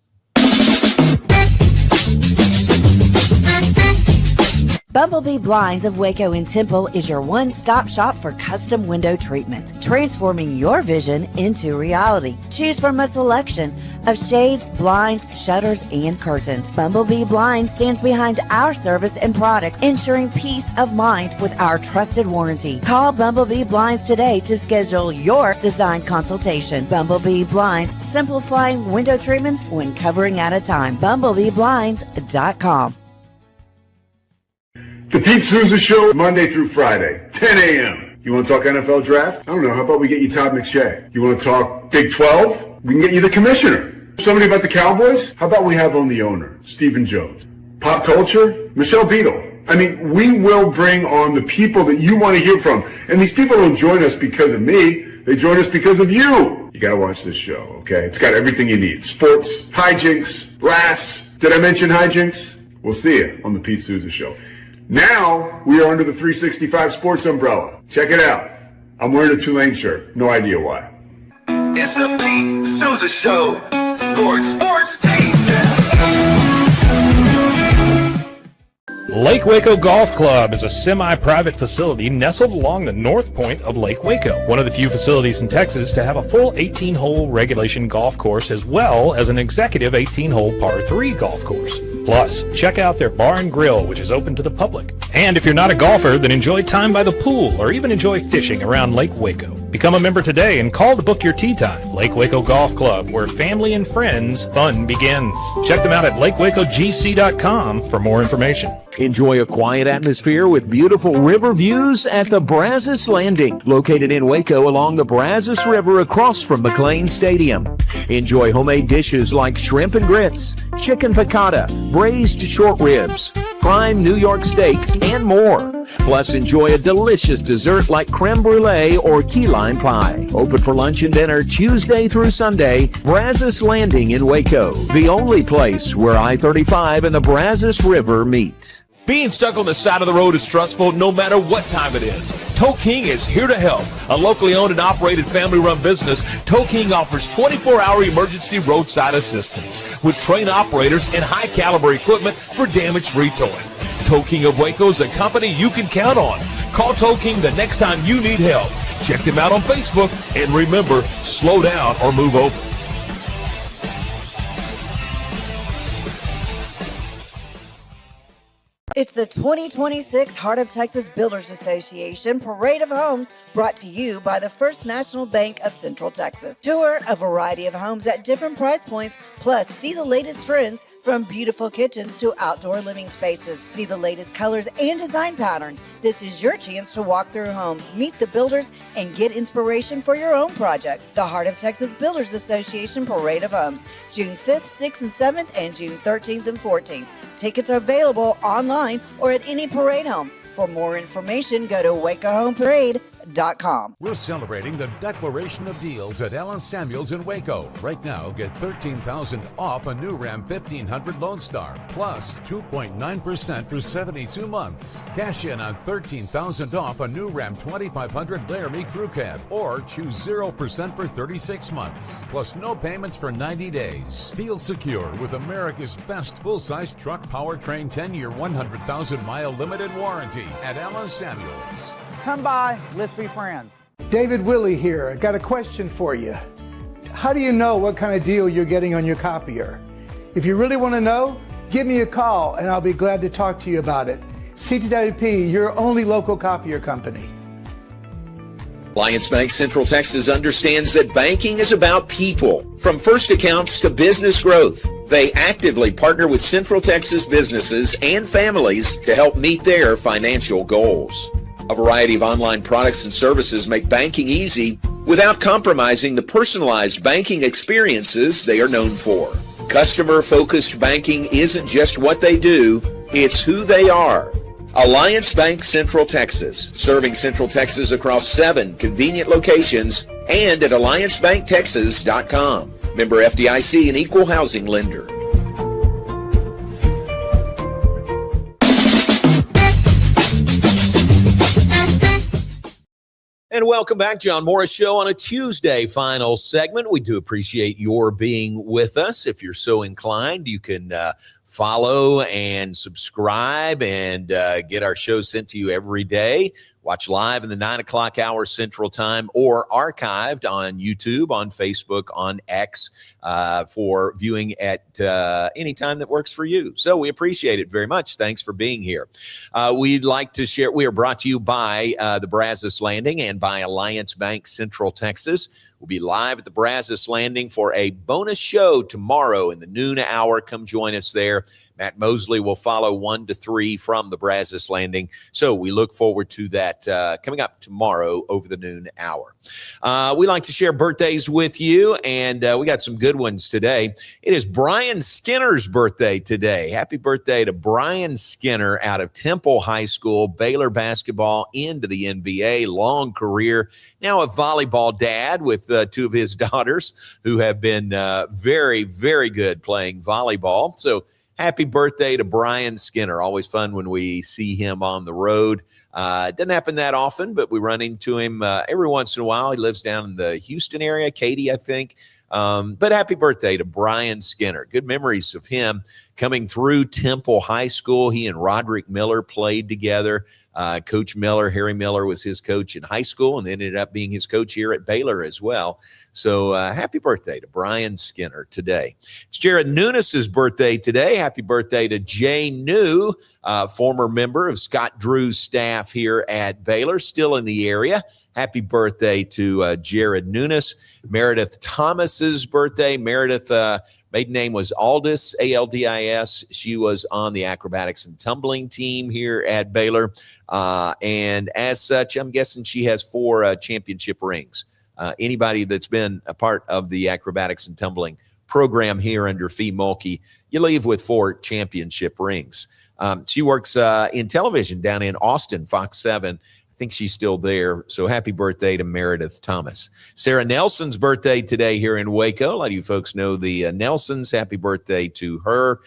Bumblebee Blinds of Waco and Temple is your one-stop shop for custom window treatment, transforming your vision into reality. Choose from a selection of shades, blinds, shutters, and curtains. Bumblebee Blinds stands behind our service and products, ensuring peace of mind with our trusted warranty. Call Bumblebee Blinds today to schedule your design consultation. Bumblebee Blinds, simplifying window treatments one covering at a time. BumblebeeBlinds.com. The Pete Souza Show, Monday through Friday, 10 a.m. You want to talk NFL draft? I don't know. How about we get you Todd McShay? You want to talk Big 12? We can get you the commissioner. Somebody about the Cowboys? How about we have on the owner, Stephen Jones? Pop culture? Michelle Beadle. I mean, we will bring on the people that you want to hear from. And these people don't join us because of me. They join us because of you. You got to watch this show, okay? It's got everything you need. Sports, hijinks, laughs. Did I mention hijinks? We'll see you on the Pete Souza Show. Now, we are under the 365 Sports umbrella. Check it out. I'm wearing a Tulane shirt. No idea why. It's the Pete Souza Show. Sports, Pete. Lake Waco Golf Club is a semi-private facility nestled along the north point of Lake Waco, one of the few facilities in Texas to have a full 18-hole regulation golf course as well as an executive 18-hole par 3 golf course. Plus, check out their bar and grill, which is open to the public. And if you're not a golfer, then enjoy time by the pool or even enjoy fishing around Lake Waco. Become a member today and call to book your tee time. Lake Waco Golf Club, where family and friends fun begins. Check them out at lakewacogc.com for more information. Enjoy a quiet atmosphere with beautiful river views at the Brazos Landing, located in Waco along the Brazos River across from McLean Stadium. Enjoy homemade dishes like shrimp and grits, chicken piccata, braised short ribs, prime New York steaks, and more. Plus, enjoy a delicious dessert like creme brulee or key lime pie. Open for lunch and dinner Tuesday through Sunday. Brazos Landing in Waco, the only place where I-35 and the Brazos River meet. Being stuck on the side of the road is stressful no matter what time it is. Tow King is here to help. A locally owned and operated family-run business, Tow King offers 24-hour emergency roadside assistance with trained operators and high-caliber equipment for damage-free towing. Tow King of Waco is a company you can count on. Call Tow King the next time you need help. Check them out on Facebook, and remember, slow down or move over. It's the 2026 Heart of Texas Builders Association Parade of Homes, brought to you by the First National Bank of Central Texas. Tour a variety of homes at different price points, plus see the latest trends from beautiful kitchens to outdoor living spaces. See the latest colors and design patterns. This is your chance to walk through homes, meet the builders, and get inspiration for your own projects. The Heart of Texas Builders Association Parade of Homes, June 5th, 6th, and 7th, and June 13th and 14th. Tickets are available online or at any parade home. For more information, go to wacohomeparade.com. We're celebrating the Declaration of Deals at Allen Samuels in Waco. Right now, get $13,000 off a new Ram 1500 Lone Star, plus 2.9% for 72 months. Cash in on $13,000 off a new Ram 2500 Laramie Crew Cab, or choose 0% for 36 months, plus no payments for 90 days. Feel secure with America's best full-size truck powertrain 10-year, 100,000-mile limited warranty at Allen Samuels. Come by, let's be friends. David Willey here. I got a question for you. How do you know what kind of deal you're getting on your copier? If you really want to know, give me a call and I'll be glad to talk to you about it. CTWP, your only local copier company. Alliance Bank Central Texas understands that banking is about people. From first accounts to business growth, they actively partner with Central Texas businesses and families to help meet their financial goals. A variety of online products and services make banking easy without compromising the personalized banking experiences they are known for. Customer-focused banking isn't just what they do, it's who they are. Alliance Bank Central Texas, serving Central Texas across 7 convenient locations and at alliancebanktexas.com. Member FDIC, an equal housing lender. And welcome back, John Morris Show on a Tuesday final segment. We do appreciate your being with us. If you're so inclined, you can follow and subscribe and get our show sent to you every day. Watch live in the 9 o'clock hour Central Time or archived on YouTube, on Facebook, on X for viewing at any time that works for you. So we appreciate it very much. Thanks for being here. We'd like to share, we are brought to you by the Brazos Landing and by Alliance Bank Central Texas. We'll be live at the Brazos Landing for a bonus show tomorrow in the noon hour. Come join us there. Matt Mosley will follow 1 to 3 from the Brazos Landing. So we look forward to that coming up tomorrow over the noon hour. We like to share birthdays with you, and we got some good ones today. It is Brian Skinner's birthday today. Happy birthday to Brian Skinner out of Temple High School, Baylor basketball into the NBA, long career. Now a volleyball dad with 2 of his daughters who have been very, very good playing volleyball. So happy birthday to Brian Skinner. Always fun when we see him on the road. Doesn't happen that often, but we run into him every once in a while. He lives down in the Houston area, Katy, I think. But happy birthday to Brian Skinner. Good memories of him coming through Temple High School. He and Roderick Miller played together. Coach Miller, Harry Miller, was his coach in high school and then ended up being his coach here at Baylor as well. So happy birthday to Brian Skinner today. It's Jared Nunes' birthday today. Happy birthday to Jay New, former member of Scott Drew's staff here at Baylor, still in the area. Happy birthday to Jared Nunes. Meredith Thomas's birthday. Meredith, maiden name was Aldis, Aldis. She was on the acrobatics and tumbling team here at Baylor. And as such, I'm guessing she has 4 championship rings. Anybody that's been a part of the acrobatics and tumbling program here under Fee Mulkey, you leave with 4 championship rings. She works in television down in Austin, Fox 7. I think she's still there. So happy birthday to Meredith Thomas. Sarah Nelson's birthday today here in Waco. A lot of you folks know the Nelsons. Happy birthday to her.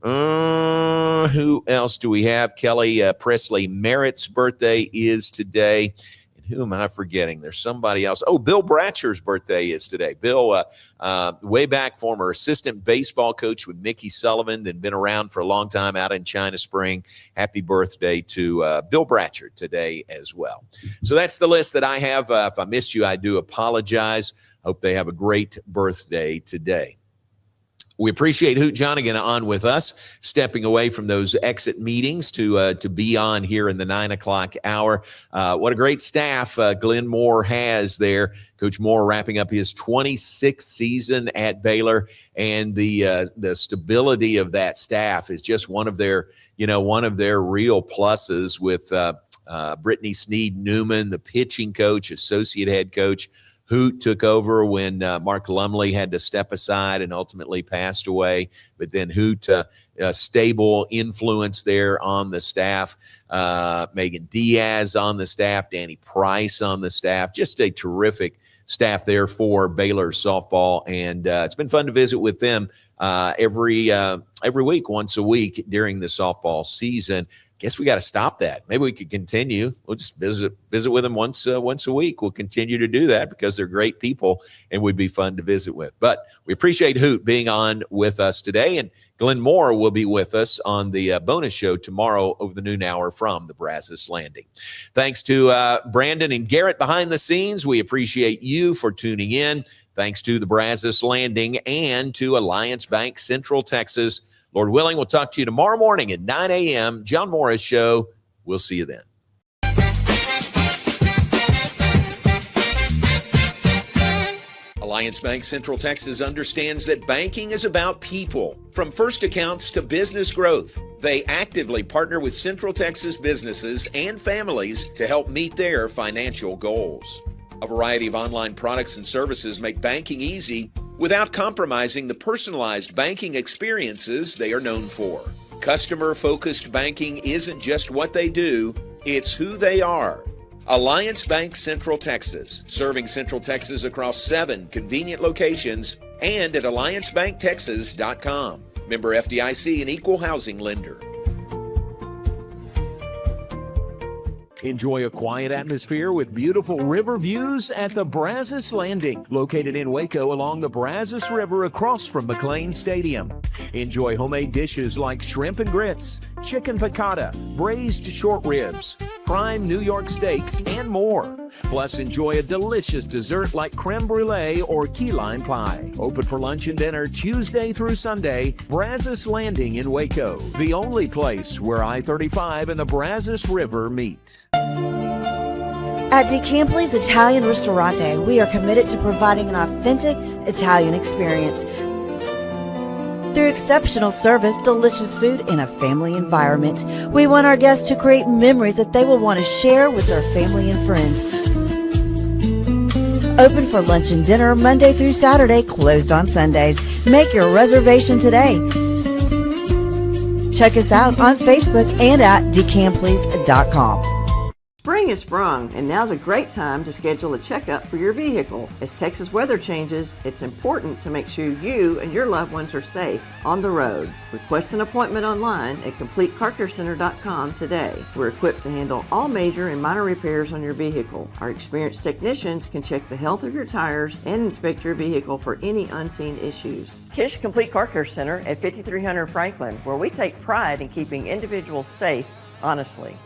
Who else do we have? Kelly Presley Merritt's birthday is today. And who am I forgetting? There's somebody else. Oh, Bill Bratcher's birthday is today. Bill, way back, former assistant baseball coach with Mickey Sullivan, then been around for a long time out in China Spring. Happy birthday to Bill Bratcher today as well. So that's the list that I have. If I missed you, I do apologize. Hope they have a great birthday today. We appreciate Hoot Johnigan on with us, stepping away from those exit meetings to be on here in the 9 o'clock hour. What a great staff Glenn Moore has there. Coach Moore wrapping up his 26th season at Baylor, and the stability of that staff is just one of their real pluses with Brittany Sneed Newman, the pitching coach, associate head coach. Hoot took over when Mark Lumley had to step aside and ultimately passed away. But then Hoot, a stable influence there on the staff. Megan Diaz on the staff, Danny Price on the staff. Just a terrific staff there for Baylor softball. And it's been fun to visit with them every week, once a week during the softball season. Guess we got to stop that. Maybe we could continue. We'll just visit with them once a week. We'll continue to do that because they're great people and would be fun to visit with. But we appreciate Hoot being on with us today, and Glenn Moore will be with us on the bonus show tomorrow over the noon hour from the Brazos Landing. Thanks to Brandon and Garrett behind the scenes. We appreciate you for tuning in. Thanks to the Brazos Landing and to Alliance Bank Central Texas. Lord willing, we'll talk to you tomorrow morning at 9 a.m. John Morris Show. We'll see you then. Alliance Bank Central Texas understands that banking is about people. From first accounts to business growth, they actively partner with Central Texas businesses and families to help meet their financial goals. A variety of online products and services make banking easy without compromising the personalized banking experiences they are known for. Customer-focused banking isn't just what they do, it's who they are. Alliance Bank Central Texas, serving Central Texas across 7 convenient locations and at alliancebanktexas.com. Member FDIC and equal housing lender. Enjoy a quiet atmosphere with beautiful river views at the Brazos Landing, located in Waco along the Brazos River across from McLean Stadium. Enjoy homemade dishes like shrimp and grits, chicken piccata, braised short ribs, prime New York steaks, and more. Plus, enjoy a delicious dessert like creme brulee or key lime pie. Open for lunch and dinner Tuesday through Sunday. Brazos Landing in Waco, the only place where I-35 and the Brazos River meet. At DeCampli's Italian Ristorante, we are committed to providing an authentic Italian experience. Through exceptional service, delicious food, and a family environment, we want our guests to create memories that they will want to share with their family and friends. Open for lunch and dinner Monday through Saturday, closed on Sundays. Make your reservation today. Check us out on Facebook and at decamplease.com. Spring has sprung, and now's a great time to schedule a checkup for your vehicle. As Texas weather changes, it's important to make sure you and your loved ones are safe on the road. Request an appointment online at CompleteCarCareCenter.com today. We're equipped to handle all major and minor repairs on your vehicle. Our experienced technicians can check the health of your tires and inspect your vehicle for any unseen issues. Kish Complete Car Care Center at 5300 Franklin, where we take pride in keeping individuals safe, honestly.